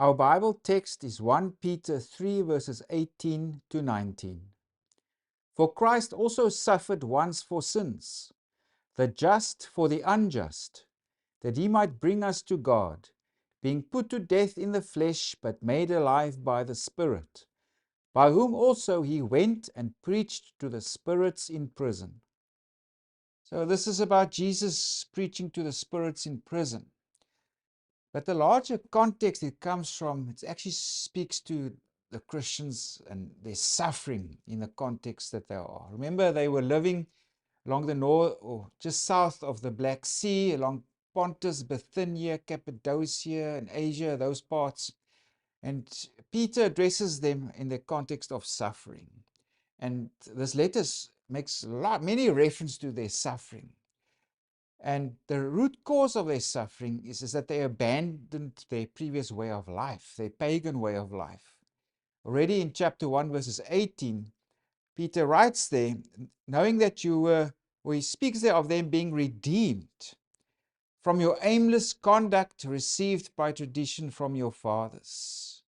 Our Bible text is 1 Peter 3 verses 18 to 19. For Christ also suffered once for sins, the just for the unjust, that he might bring us to God, being put to death in the flesh, but made alive by the Spirit, by whom also he went and preached to the spirits in prison. So this is about Jesus preaching to the spirits in prison. But the larger context it comes from, it actually speaks to the Christians and their suffering in the context that they are. Remember, they were living along the north or just south of the Black Sea, along Pontus, Bithynia, Cappadocia, and Asia, those parts. And Peter addresses them in the context of suffering. And this letter makes many reference to their suffering. And the root cause of their suffering is that they abandoned their previous way of life, their pagan way of life. Already in chapter 1, verses 18, Peter writes there, knowing that you were, or he speaks there of them being redeemed from your aimless conduct received by tradition from your fathers.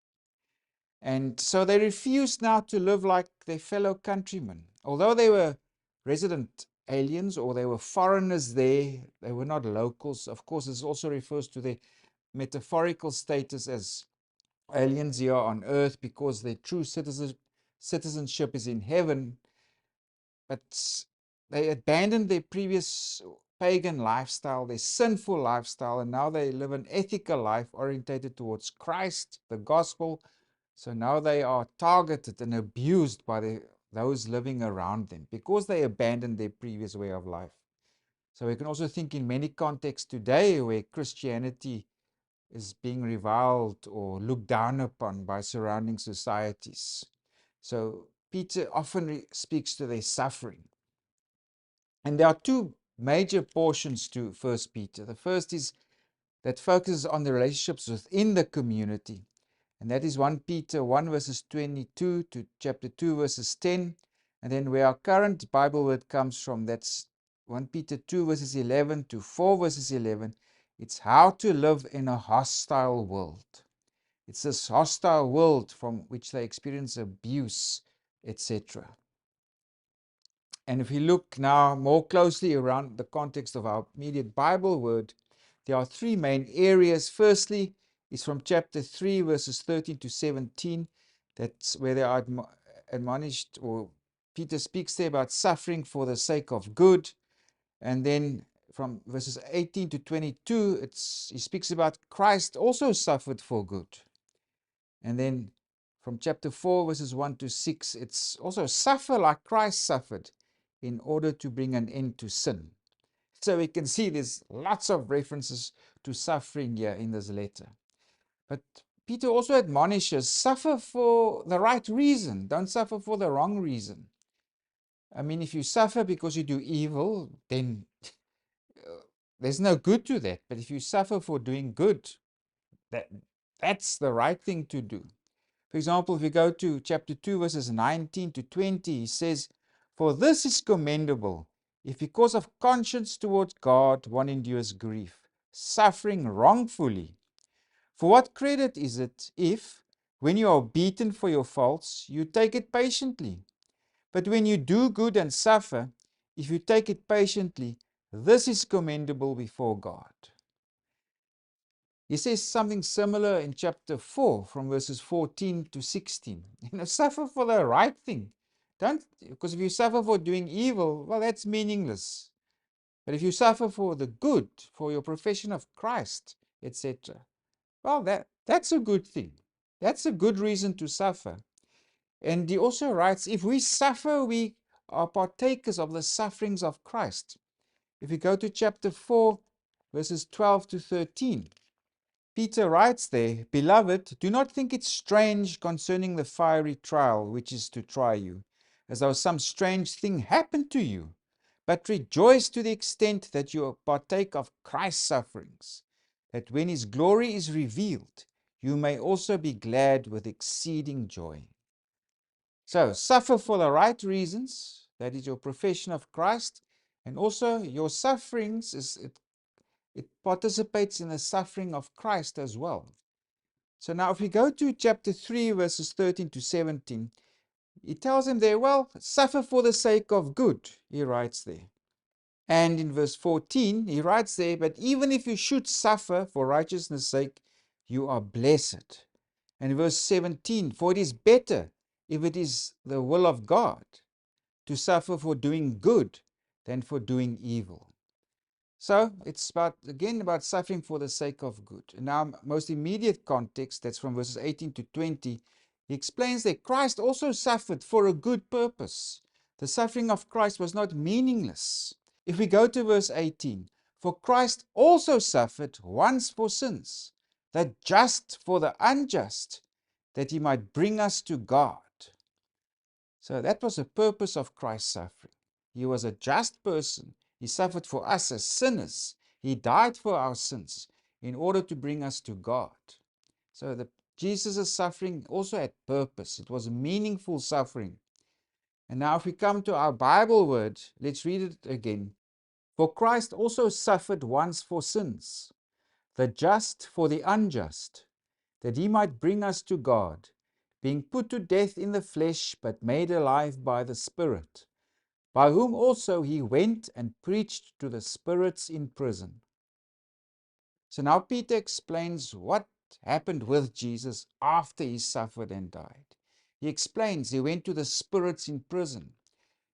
And so they refused now to live like their fellow countrymen. Although they were resident aliens or they were foreigners there, they were not locals. Of course, this also refers to their metaphorical status as aliens here on earth because their true citizenship is in heaven. But they abandoned their previous pagan lifestyle, their sinful lifestyle, and now they live an ethical life orientated towards Christ, the gospel. So now they are targeted and abused by those living around them because they abandoned their previous way of life. So we can also think in many contexts today where Christianity is being reviled or looked down upon by surrounding societies. So Peter often speaks to their suffering. And there are two major portions to 1 Peter. The first is that focuses on the relationships within the community. And that is 1 Peter 1 verses 22 to chapter 2 verses 10. And then where our current Bible word comes from, that's 1 Peter 2 verses 11 to 4 verses 11. It's how to live in a hostile world. It's this hostile world from which they experience abuse, etc. And if we look now more closely around the context of our immediate Bible word, there are three main areas. Firstly, is from chapter 3, verses 13 to 17. That's where they are admonished, or Peter speaks there about suffering for the sake of good. And then from verses 18 to 22, he speaks about Christ also suffered for good. And then from chapter 4, verses 1 to 6, it's also suffer like Christ suffered in order to bring an end to sin. So we can see there's lots of references to suffering here in this letter. But Peter also admonishes, suffer for the right reason. Don't suffer for the wrong reason. I mean, if you suffer because you do evil, then there's no good to that. But if you suffer for doing good, that's the right thing to do. For example, if we go to chapter 2, verses 19 to 20, he says, for this is commendable, if because of conscience towards God one endures grief, suffering wrongfully. For what credit is it if, when you are beaten for your faults, you take it patiently? But when you do good and suffer, if you take it patiently, this is commendable before God. He says something similar in chapter 4 from verses 14 to 16. Suffer for the right thing. Because if you suffer for doing evil, well, that's meaningless. But if you suffer for the good, for your profession of Christ, etc., well, that's a good thing. That's a good reason to suffer. And he also writes, if we suffer, we are partakers of the sufferings of Christ. If we go to chapter 4, verses 12 to 13, Peter writes there, beloved, do not think it strange concerning the fiery trial which is to try you, as though some strange thing happened to you, but rejoice to the extent that you partake of Christ's sufferings, that when his glory is revealed, you may also be glad with exceeding joy. So, suffer for the right reasons, that is your profession of Christ, and also your sufferings, it participates in the suffering of Christ as well. So now if we go to chapter 3, verses 13 to 17, he tells them there, well, suffer for the sake of good, he writes there. And in verse 14, he writes there, but even if you should suffer for righteousness' sake, you are blessed. And in verse 17, for it is better, if it is the will of God, to suffer for doing good than for doing evil. So it's about suffering for the sake of good. And now, most immediate context, that's from verses 18 to 20, he explains that Christ also suffered for a good purpose. The suffering of Christ was not meaningless. If we go to verse 18, for Christ also suffered once for sins, the just for the unjust, that he might bring us to God. So that was the purpose of Christ's suffering. He was a just person. He suffered for us as sinners. He died for our sins in order to bring us to God. So Jesus' suffering also had purpose. It was meaningful suffering. And now if we come to our Bible word, let's read it again. For Christ also suffered once for sins, the just for the unjust, that he might bring us to God, being put to death in the flesh, but made alive by the Spirit, by whom also he went and preached to the spirits in prison. So now Peter explains what happened with Jesus after he suffered and died. He explains he went to the spirits in prison.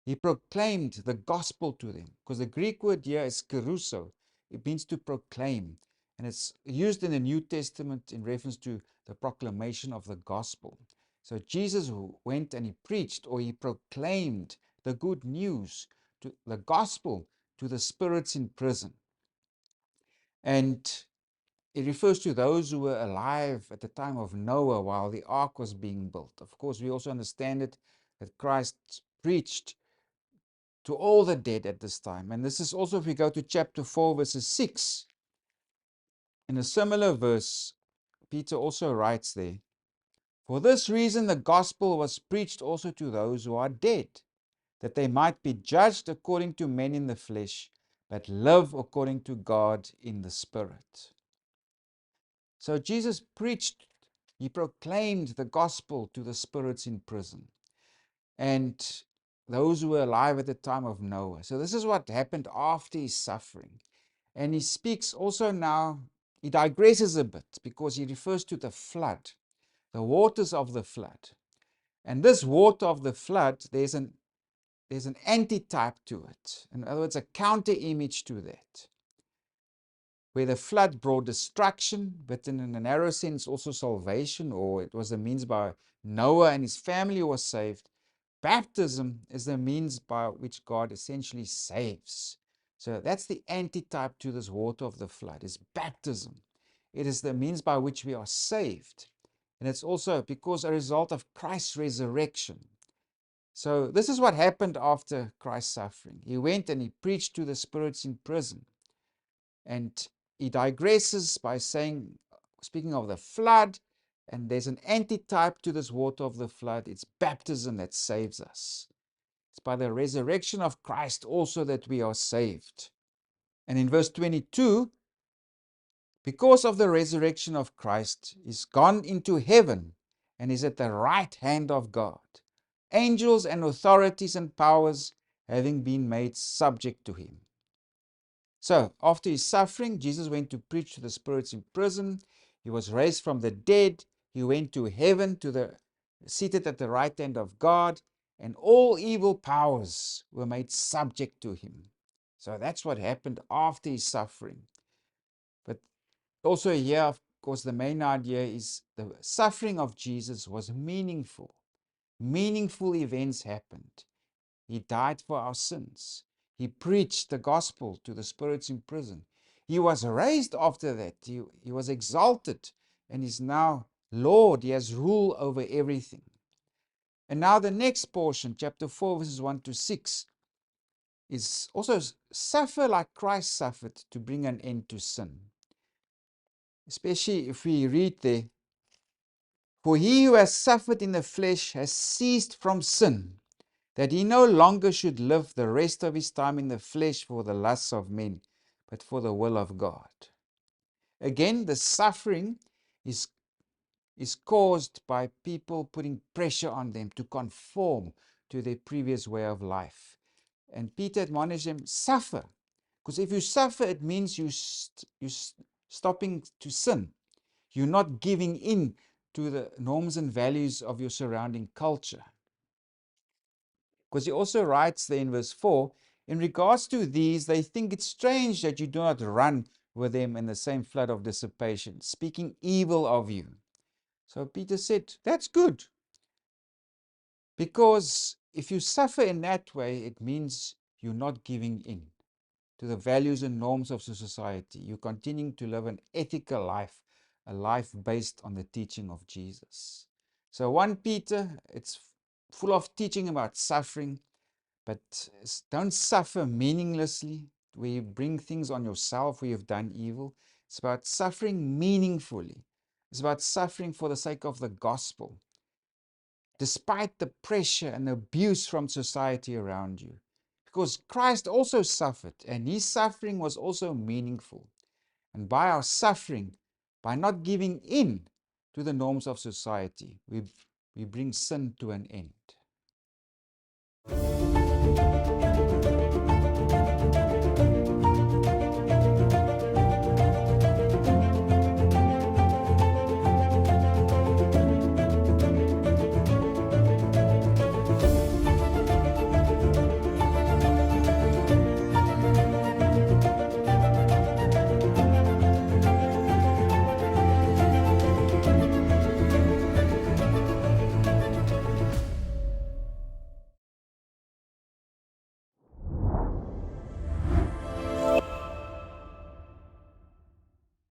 He proclaimed the gospel to them, because the Greek word here is kerusso. It means to proclaim. And it's used in the New Testament in reference to the proclamation of the gospel. So Jesus went and he preached, or he proclaimed the good news, to the gospel, to the spirits in prison. And it refers to those who were alive at the time of Noah while the ark was being built. Of course, we also understand it that Christ preached to all the dead at this time. And this is also, if we go to chapter 4, verses 6, in a similar verse, Peter also writes there, for this reason the gospel was preached also to those who are dead, that they might be judged according to men in the flesh, but live according to God in the Spirit. So Jesus preached, he proclaimed the gospel to the spirits in prison and those who were alive at the time of Noah. So this is what happened after his suffering. And he speaks also now, he digresses a bit because he refers to the flood, the waters of the flood. And this water of the flood, there's an antitype to it. In other words, a counter image to that. Where the flood brought destruction, but in a narrow sense also salvation, or it was the means by Noah and his family was saved. Baptism is the means by which God essentially saves. So that's the antitype to this water of the flood, is baptism. It is the means by which we are saved. And it's also because a result of Christ's resurrection. So this is what happened after Christ's suffering. He went and he preached to the spirits in prison. And he digresses by saying, speaking of the flood, and there's an antitype to this water of the flood. It's baptism that saves us. It's by the resurrection of Christ also that we are saved. And in verse 22, because of the resurrection of Christ, he's gone into heaven and is at the right hand of God. Angels and authorities and powers having been made subject to him. So, after his suffering, Jesus went to preach to the spirits in prison. He was raised from the dead. He went to heaven, seated at the right hand of God, and all evil powers were made subject to him. So that's what happened after his suffering. But also here, of course, the main idea is the suffering of Jesus was meaningful. Meaningful events happened. He died for our sins. He preached the gospel to the spirits in prison. He was raised after that. He was exalted and is now Lord. He has rule over everything. And now the next portion, chapter 4, verses 1 to 6, is also suffer like Christ suffered to bring an end to sin. Especially if we read there, for he who has suffered in the flesh has ceased from sin, that he no longer should live the rest of his time in the flesh for the lusts of men, but for the will of God. Again, the suffering is is caused by people putting pressure on them to conform to their previous way of life. And Peter admonished them, suffer. Because if you suffer, it means you're stopping to sin. You're not giving in to the norms and values of your surrounding culture. Because he also writes there in verse 4, in regards to these, they think it strange that you do not run with them in the same flood of dissipation, speaking evil of you. So Peter said, that's good. Because if you suffer in that way, it means you're not giving in to the values and norms of society. You're continuing to live an ethical life, a life based on the teaching of Jesus. So 1 Peter, it's full of teaching about suffering, but don't suffer meaninglessly, where you bring things on yourself where you've done evil. It's about suffering meaningfully. It's about suffering for the sake of the gospel, despite the pressure and abuse from society around you. Because Christ also suffered, and his suffering was also meaningful. And by our suffering, by not giving in to the norms of society, we bring sin to an end.